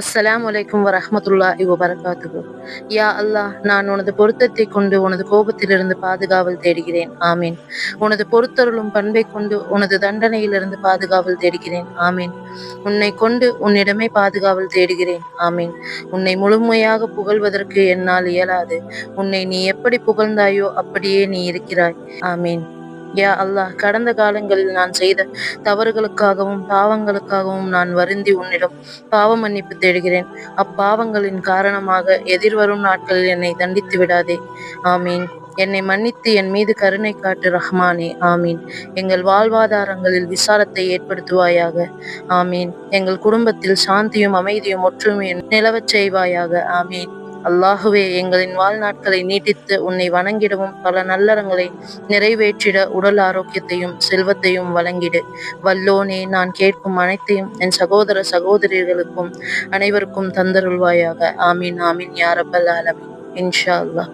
அஸ்ஸலாமு அலைக்கும் வரஹ்மத்துல்லாஹி வபரகாத்துஹு. யா அல்லாஹ், நான் உனது பொருத்தத்தை கொண்டு உனது கோபத்திலிருந்து பாதுகாவல் தேடுகிறேன். ஆமீன். உனது பொறுத்தருளும் பண்பை கொண்டு உனது தண்டனையிலிருந்து பாதுகாவல் தேடுகிறேன். ஆமீன். உன்னை கொண்டு உன்னிடமே பாதுகாவல் தேடுகிறேன். ஆமீன். உன்னை முழுமையாக புகழ்வதற்கு என்னால் இயலாது. உன்னை நீ எப்படி புகழ்ந்தாயோ அப்படியே நீ இருக்கிறாய். ஆமீன். யா அல்லாஹ், கடந்த காலங்களில் நான் செய்த தவறுகளுக்காகவும் பாவங்களுக்காகவும் நான் வருந்தி உன்னிடம் பாவ மன்னிப்பு தேடுகிறேன். அப்பாவங்களின் காரணமாக எதிர்வரும் நாட்களில் என்னை தண்டித்து விடாதே. ஆமீன். என்னை மன்னித்து என் மீது கருணை காட்டு ரஹ்மானே. ஆமீன். எங்கள் வாழ்வாதாரங்களில் விசாலத்தை ஏற்படுத்துவாயாக. ஆமீன். எங்கள் குடும்பத்தில் சாந்தியும் அமைதியும் ஒற்றுமையும் நிலவச் செய்வாயாக. ஆமீன். அல்லாஹுவே, எங்களின் வாழ்நாட்களை நீட்டித்து உன்னை வணங்கிடவும் பல நல்லறங்களை நிறைவேற்றிட உடல் ஆரோக்கியத்தையும் செல்வத்தையும் வழங்கிடு. வல்லோனே, நான் கேட்கும் அனைத்தையும் என் சகோதர சகோதரிகளுக்கும் அனைவருக்கும் தந்தருள்வாயாக. ஆமீன் ஆமீன் யா ரப்பல் ஆலமீன். இன்ஷா அல்லாஹ்.